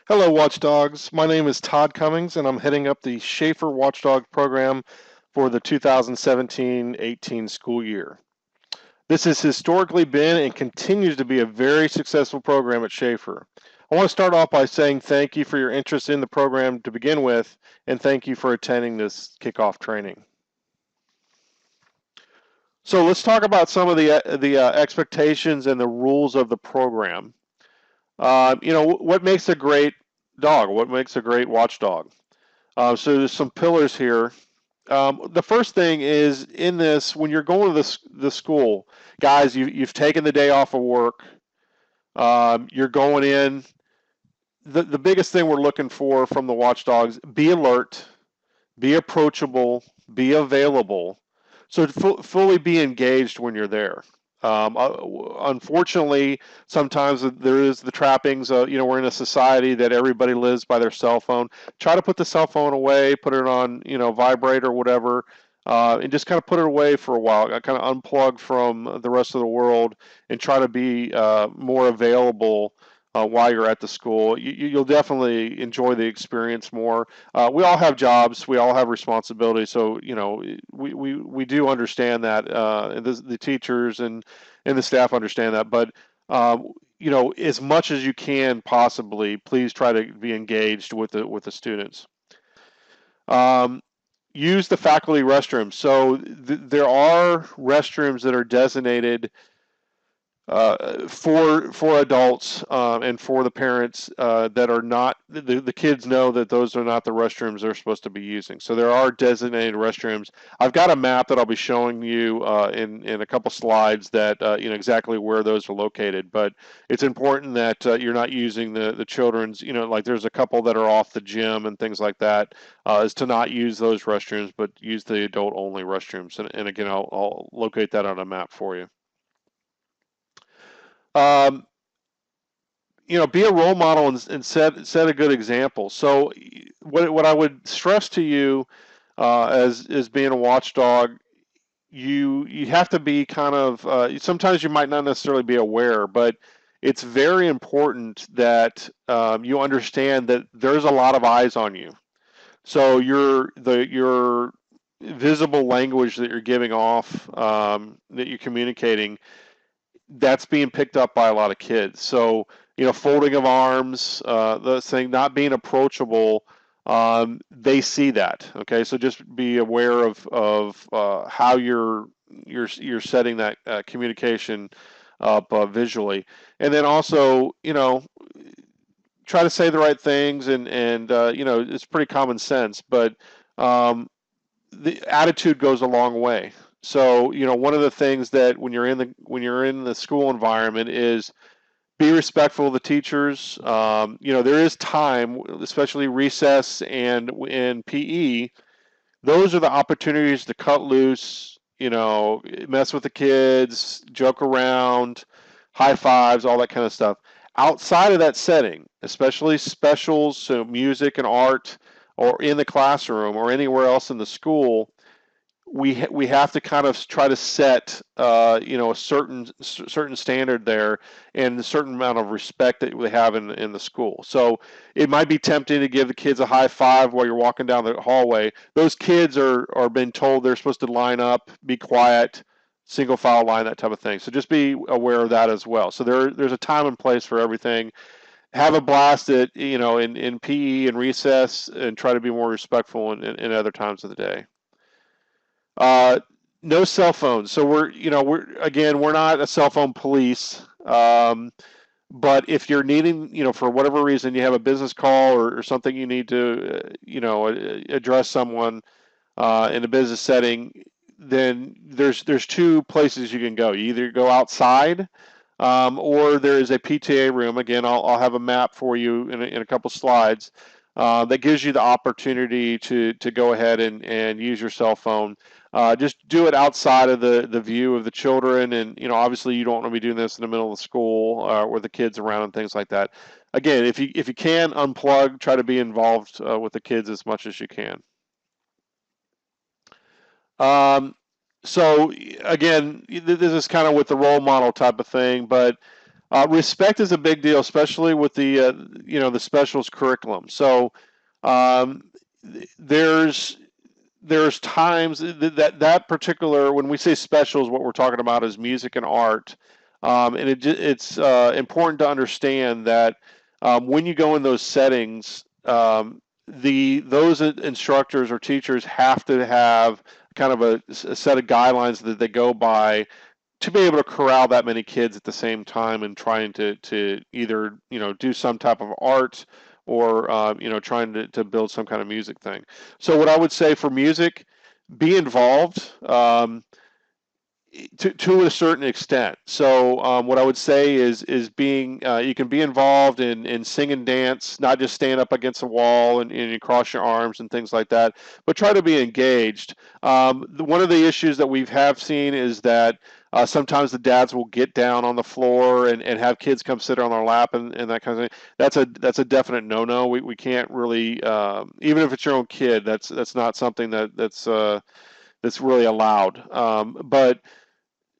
Hello, Watchdogs. My name is Todd Cummings, and I'm heading up the Schaefer Watchdog program for the 2017-18 school year. This has historically been and continues to be a very successful program at Schaefer. I want to start off by saying thank you for your interest in the program to begin with, and thank you for attending this kickoff training. So let's talk about some of the expectations and the rules of the program. What makes a great dog? What makes a great watchdog? So there's some pillars here. The first thing is in this, when you're going to the school, guys, you've taken the day off of work. You're going in. The biggest thing we're looking for from the watchdogs: be alert, be approachable, be available. So fully be engaged when you're there. Unfortunately, sometimes there is the trappings. We're in a society that everybody lives by their cell phone. Try to put the cell phone away, put it on, vibrate or whatever, and just kind of put it away for a while. Kind of unplug from the rest of the world and try to be more available while you're at the school. You'll definitely enjoy the experience more. We all have jobs, we all have responsibilities, so we do understand that, and the teachers and the staff understand that. But as much as you can possibly, please try to be engaged with the students. Um, Use the faculty restrooms. So there are restrooms that are designated for adults and for the parents that are not the kids know that those are not the restrooms they're supposed to be using. So there are designated restrooms. I've got a map that I'll be showing you in a couple slides that exactly where those are located. But it's important that you're not using the children's. Like there's a couple that are off the gym and things like that. Is to not use those restrooms, but use the adult only restrooms. And again, I'll locate that on a map for you. Um, be a role model and set a good example. So, what I would stress to you as being a watchdog, you have to be kind of. Sometimes you might not necessarily be aware, but it's very important that you understand that there's a lot of eyes on you. So your visible language that you're giving off, that you're communicating, that's being picked up by a lot of kids. So, folding of arms, the thing, not being approachable, they see that. Okay, so just be aware of how you're setting that communication up visually, and then also, try to say the right things, and it's pretty common sense, but the attitude goes a long way. So, one of the things that when you're in the school environment is be respectful of the teachers. There is time, especially recess and in PE. Those are the opportunities to cut loose. Mess with the kids, joke around, high fives, all that kind of stuff. Outside of that setting, especially specials, so music and art, or in the classroom or anywhere else in the school, we have to kind of try to set a certain standard there and a certain amount of respect that we have in the school. So it might be tempting to give the kids a high five while you're walking down the hallway. Those kids are being told they're supposed to line up, be quiet, single file line, that type of thing. So just be aware of that as well. So there's a time and place for everything. Have a blast at in PE and recess, and try to be more respectful in other times of the day. Uh, no cell phones. So we're not a cell phone police. But if you're needing, for whatever reason, you have a business call or something you need to, address someone in a business setting, then there's two places you can go. You either go outside, or there is a PTA room. Again, I'll have a map for you in a couple slides that gives you the opportunity to go ahead and use your cell phone. Just do it outside of the view of the children, and obviously you don't want to be doing this in the middle of the school with the kids around and things like that. Again, if you can unplug, try to be involved with the kids as much as you can. Um, so again, this is kind of with the role model type of thing, but Respect is a big deal, especially with the specials curriculum. So um, there's times that particular, when we say specials, what we're talking about is music and art, and it's important to understand that when you go in those settings, those instructors or teachers have to have kind of a set of guidelines that they go by to be able to corral that many kids at the same time and trying to either do some type of art or trying to build some kind of music thing. So what I would say for music, be involved. To a certain extent. So what I would say is being you can be involved in sing and dance, not just stand up against a wall and you cross your arms and things like that, but try to be engaged. One of the issues that we have seen is that sometimes the dads will get down on the floor and have kids come sit on their lap and that kind of thing. That's a definite no-no. We can't really even if it's your own kid, that's not something that's really allowed. But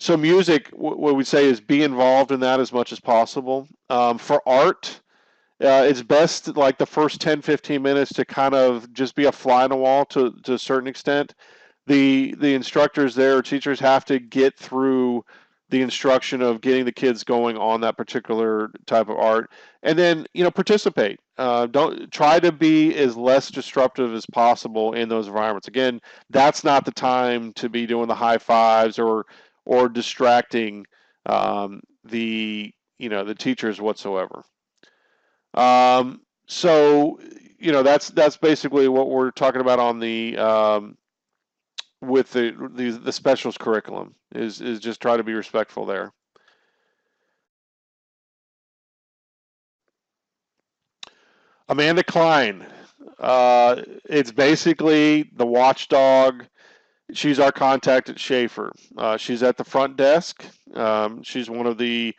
so music, what we say is be involved in that as much as possible. For art, it's best like the first 10, 15 minutes to kind of just be a fly on the wall to a certain extent. The instructors there or teachers have to get through the instruction of getting the kids going on that particular type of art, and then participate. Don't try to be as less disruptive as possible in those environments. Again, that's not the time to be doing the high fives or distracting the teachers whatsoever. So that's basically what we're talking about on the with the specials curriculum is just try to be respectful there. Amanda Klein, it's basically the watchdog. She's our contact at Schaefer. She's at the front desk. She's one of the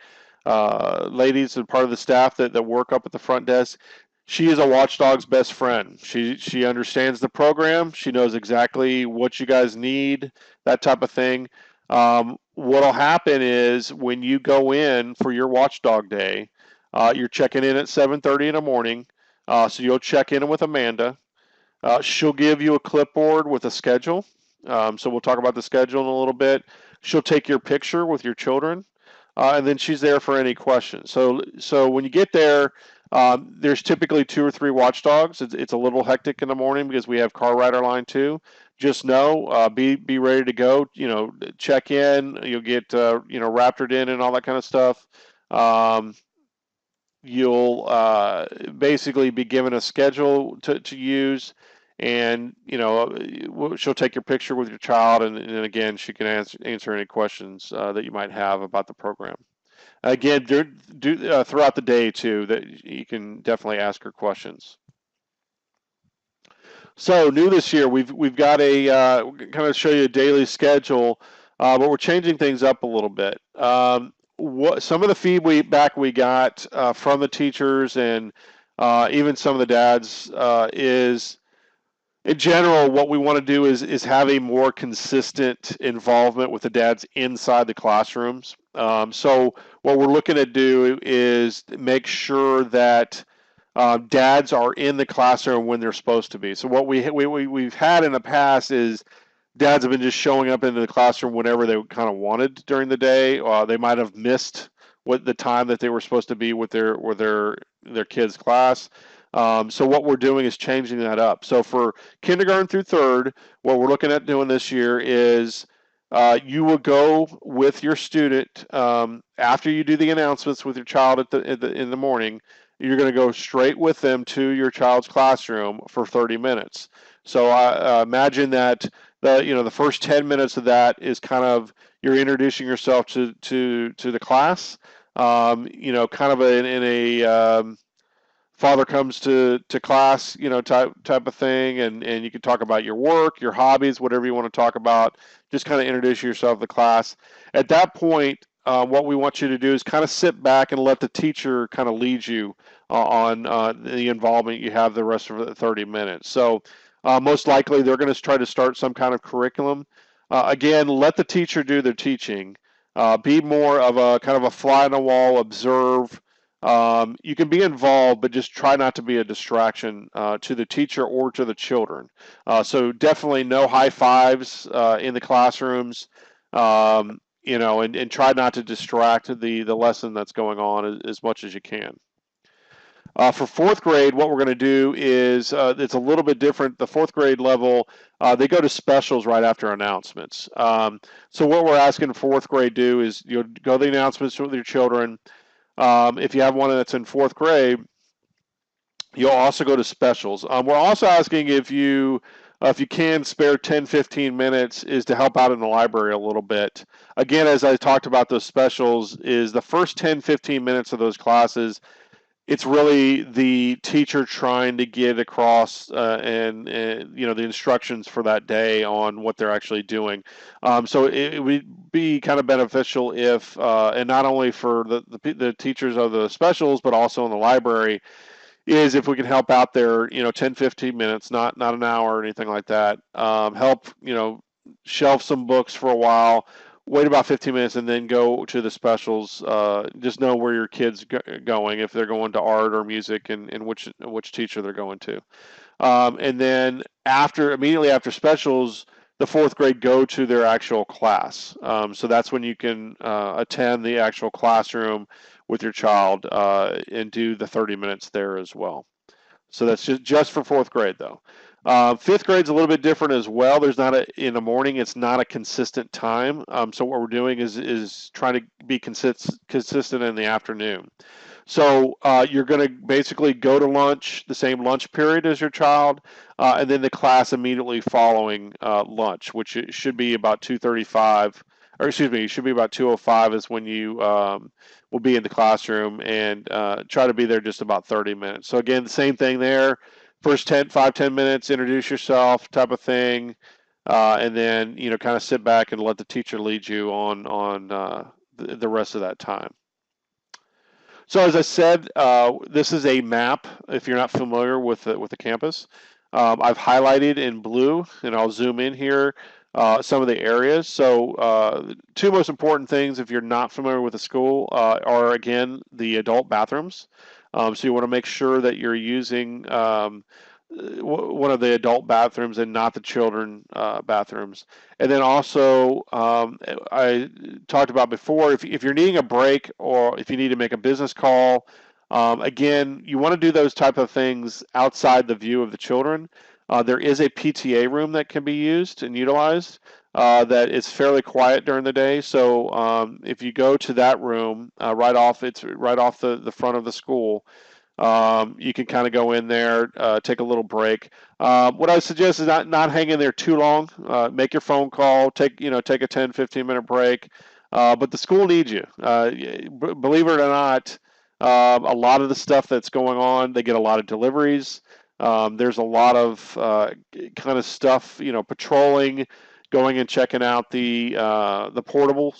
ladies and part of the staff that work up at the front desk. She is a watchdog's best friend. She understands the program. She knows exactly what you guys need, that type of thing. What'll happen is when you go in for your watchdog day, you're checking in at 7:30 in the morning. So you'll check in with Amanda. She'll give you a clipboard with a schedule. So we'll talk about the schedule in a little bit. She'll take your picture with your children, and then she's there for any questions. So when you get there, there's typically 2 or 3 watchdogs. It's a little hectic in the morning because we have car rider line too. Just know, be ready to go. Check in. You'll get raptored in and all that kind of stuff. You'll basically be given a schedule to use, and she'll take your picture with your child, and again she can answer any questions that you might have about the program. Again, throughout the day too, that you can definitely ask her questions. So new this year, we've got a kind of show you a daily schedule, but we're changing things up a little bit. What some of the feedback we got from the teachers and even some of the dads is, in general, what we want to do is have a more consistent involvement with the dads inside the classrooms. So what we're looking to do is make sure that dads are in the classroom when they're supposed to be. So what we've had in the past is dads have been just showing up into the classroom whenever they kind of wanted during the day. They might have missed what the time that they were supposed to be with their kids' class. So what we're doing is changing that up. So for kindergarten through third, what we're looking at doing this year is you will go with your student after you do the announcements with your child in the morning. You're going to go straight with them to your child's classroom for 30 minutes. So I imagine that the first 10 minutes of that is kind of you're introducing yourself to the class. Kind of in a father comes to class, type of thing, and you can talk about your work, your hobbies, whatever you want to talk about. Just kind of introduce yourself to the class. At that point, what we want you to do is kind of sit back and let the teacher kind of lead you on the involvement you have the rest of the 30 minutes. So most likely they're going to try to start some kind of curriculum. Again, let the teacher do their teaching. Be more of a kind of a fly on the wall, observe. You can be involved, but just try not to be a distraction to the teacher or to the children. So definitely no high fives in the classrooms, and try not to distract the lesson that's going on as much as you can. For fourth grade, what we're going to do is it's a little bit different. The fourth grade level, they go to specials right after announcements. So what we're asking fourth grade do is go to the announcements with your children. If you have one that's in fourth grade, you'll also go to specials. We're also asking if you can spare 10, 15 minutes is to help out in the library a little bit. Again, as I talked about those specials, is the first 10, 15 minutes of those classes, it's really the teacher trying to get across and the instructions for that day on what they're actually doing. So it would be kind of beneficial if, and not only for the teachers of the specials, but also in the library, is if we can help out there, 10, 15 minutes, not an hour or anything like that. Help, shelf some books for a while, wait about 15 minutes, and then go to the specials. Just know where your kid's going, if they're going to art or music, and which teacher they're going to. And then immediately after specials, the fourth grade go to their actual class. So that's when you can attend the actual classroom with your child and do the 30 minutes there as well. So that's just for fourth grade, though. Fifth grade's a little bit different as well. There's not in the morning. It's not a consistent time. So what we're doing is trying to be consistent in the afternoon. So you're going to basically go to lunch, the same lunch period as your child, and then the class immediately following lunch, which it should be about 2:35, or excuse me, it should be about 2:05 is when you will be in the classroom, and try to be there just about 30 minutes. So again, the same thing there. First 5-10 minutes, introduce yourself, type of thing, and then kind of sit back and let the teacher lead you on the rest of that time. So as I said, this is a map. If you're not familiar with the campus, I've highlighted in blue, and I'll zoom in here some of the areas. So two most important things, if you're not familiar with the school, are again the adult bathrooms. So you want to make sure that you're using one of the adult bathrooms and not the children bathrooms. And then also, I talked about before, if you're needing a break or if you need to make a business call, again, you want to do those type of things outside the view of the children. There is a PTA room that can be used and utilized that is fairly quiet during the day. So if you go to that room it's right off the front of the school. You can kind of go in there, take a little break. What I suggest is not hang in there too long. Make your phone call, take a 10, 15-minute break. But the school needs you. Believe it or not, a lot of the stuff that's going on, they get a lot of deliveries. There's a lot of kind of stuff, patrolling, going and checking out the portable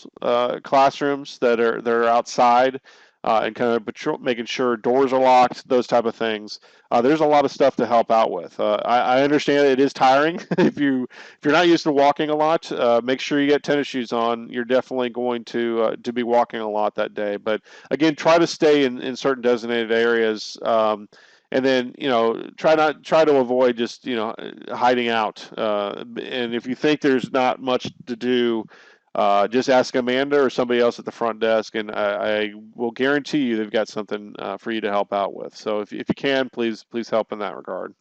classrooms that are outside. And kind of making sure doors are locked, those type of things. There's a lot of stuff to help out with. I understand it is tiring. if you're not used to walking a lot, make sure you get tennis shoes on. You're definitely going to be walking a lot that day. But again, try to stay in certain designated areas. And then try to avoid just hiding out. And if you think there's not much to do, just ask Amanda or somebody else at the front desk, and I will guarantee you they've got something for you to help out with. So if you can, please help in that regard.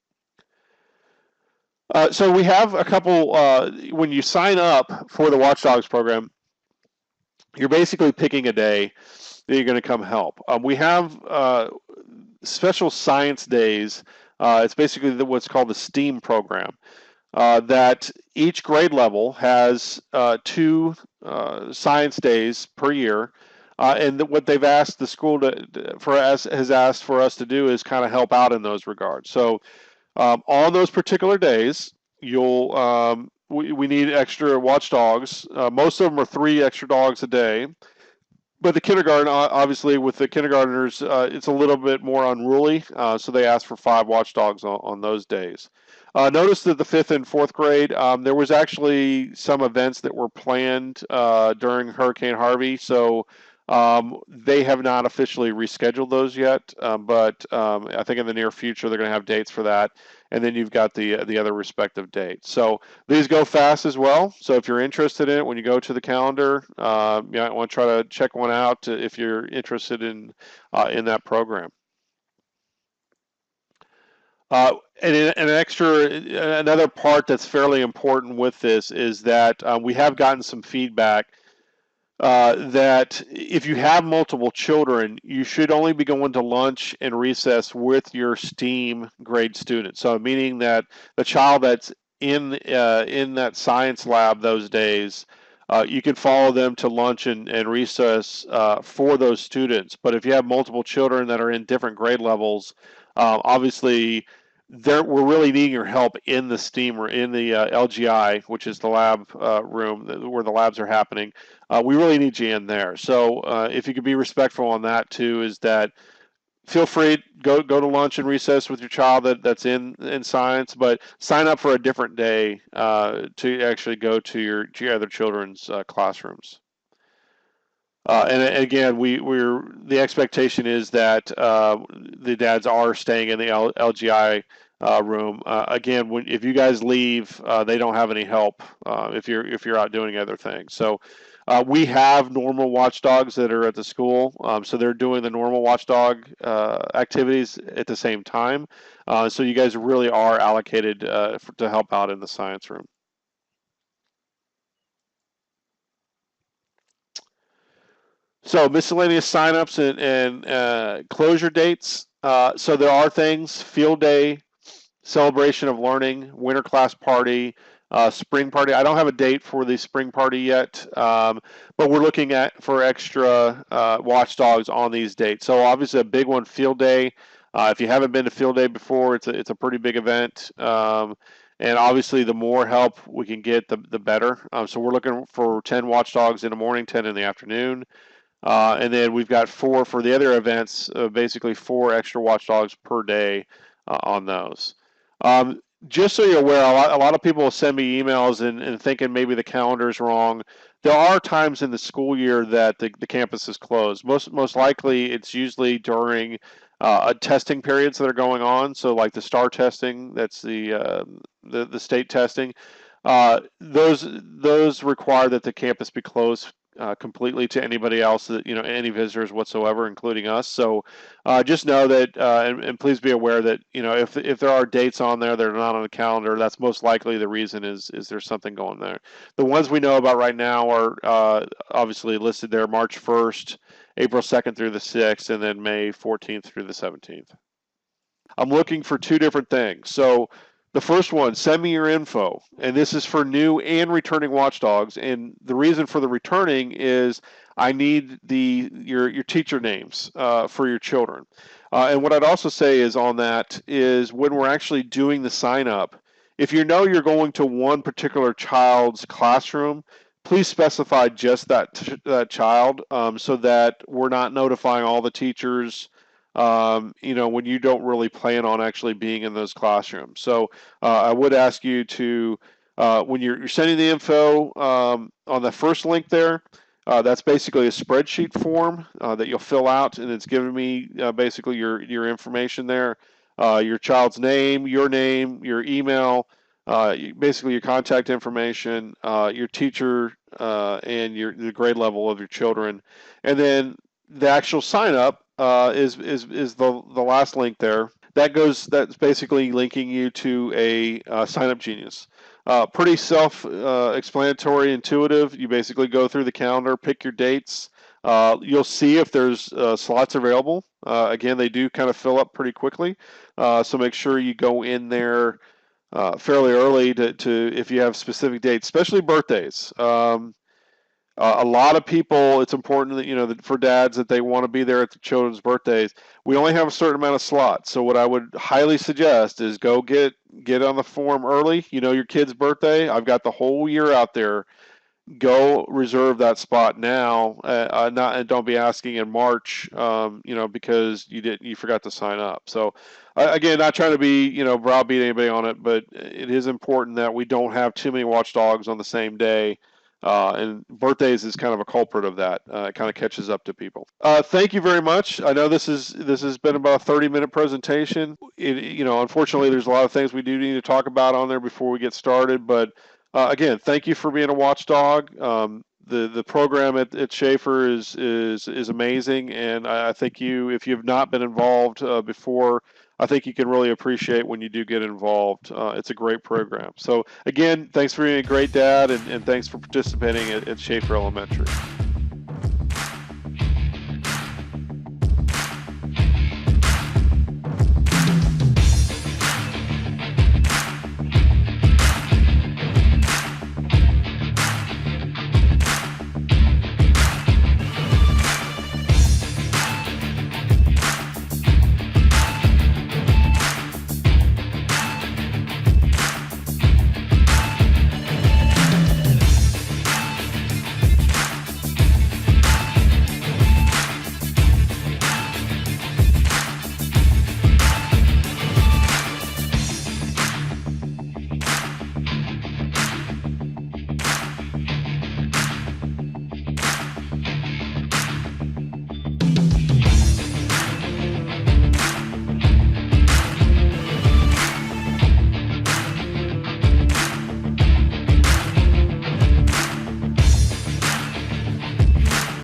So we have a couple, when you sign up for the Watchdogs program, you're basically picking a day that you're going to come help. We have special science days. It's basically what's called the STEAM program. That each grade level has 2 science days per year, and what they've asked the school has asked for us to do is kind of help out in those regards. So on those particular days, we need extra watchdogs. Most of them are 3 extra dogs a day. But the kindergarten, obviously, with the kindergartners, it's a little bit more unruly, so they ask for 5 watchdogs on those days. Notice that the fifth and fourth grade, there was actually some events that were planned during Hurricane Harvey, so they have not officially rescheduled those yet. But I think in the near future they're going to have dates for that, and then you've got the other respective dates. So these go fast as well. So if you're interested in it, when you go to the calendar, you might want to try to check one out if you're interested in that program. And another part that's fairly important with this is that we have gotten some feedback that if you have multiple children, you should only be going to lunch and recess with your STEAM grade students. So meaning that the child that's in that science lab those days, you can follow them to lunch and recess for those students. But if you have multiple children that are in different grade levels, obviously we're really needing your help in the STEAM or in the LGI, which is the lab room where the labs are happening. We really need you in there. So if you could be respectful on that too, is that feel free go to lunch and recess with your child that's in science, but sign up for a different day to actually go to your other children's classrooms. And again, the expectation is that the dads are staying in the LGI room. Again, if you guys leave, they don't have any help if you're out doing other things. So we have normal watchdogs that are at the school, so they're doing the normal watchdog activities at the same time. So you guys really are allocated to help out in the science room. So miscellaneous signups and closure dates. So there are things: field day, celebration of learning, winter class party, spring party. I don't have a date for the spring party yet, but we're looking for extra watchdogs on these dates. So obviously a big one, field day. If you haven't been to field day before, it's a pretty big event. And obviously, the more help we can get, the better. So we're looking for 10 watchdogs in the morning, 10 in the afternoon. And then we've got 4 for the other events, basically 4 extra watchdogs per day on those. Just so you're aware, a lot of people will send me emails and thinking maybe the calendar is wrong. There are times in the school year that the campus is closed. Most likely, it's usually during testing periods that are going on. So like the STAR testing, that's the state testing. Those require that the campus be closed completely to anybody else, that any visitors whatsoever, including us. So just know that, and please be aware that if there are dates on there that are not on the calendar, that's most likely the reason is there's something going there. The ones we know about right now are obviously listed there: March 1st, April 2nd through the 6th, and then May 14th through the 17th. I'm looking for 2 different things. So the first one, send me your info. And this is for new and returning watchdogs. And the reason for the returning is I need your teacher names for your children. And what I'd also say is on that is when we're actually doing the sign up, if you know you're going to one particular child's classroom, please specify just that child, so that we're not notifying all the teachers when you don't really plan on actually being in those classrooms. So I would ask you to, when you're sending the info on the first link there, that's basically a spreadsheet form that you'll fill out, and it's giving me basically your information there, your child's name, your email, basically your contact information, your teacher, and the grade level of your children, and then the actual sign up is the last link there. That's basically linking you to a Sign Up Genius. Pretty self-explanatory, intuitive. You basically go through the calendar, pick your dates. You'll see if there's slots available. Again, they do kind of fill up pretty quickly, so make sure you go in there fairly early to if you have specific dates, especially birthdays. A lot of people, it's important that for dads that they want to be there at the children's birthdays. We only have a certain amount of slots, so what I would highly suggest is go get on the form early. Your kid's birthday. I've got the whole year out there. go reserve that spot now. Not and don't be asking in March, because you forgot to sign up. So again, not trying to be browbeat anybody on it, but it is important that we don't have too many watchdogs on the same day. And birthdays is kind of a culprit of that. It kind of catches up to people. Thank you very much. I know this has been about a 30-minute presentation. Unfortunately, there's a lot of things we do need to talk about on there before we get started. But again, thank you for being a watchdog. The program at Schaefer is amazing, and I think if you've not been involved before, I think you can really appreciate when you do get involved. It's a great program. So again, thanks for being a great dad, and thanks for participating at Schaefer Elementary.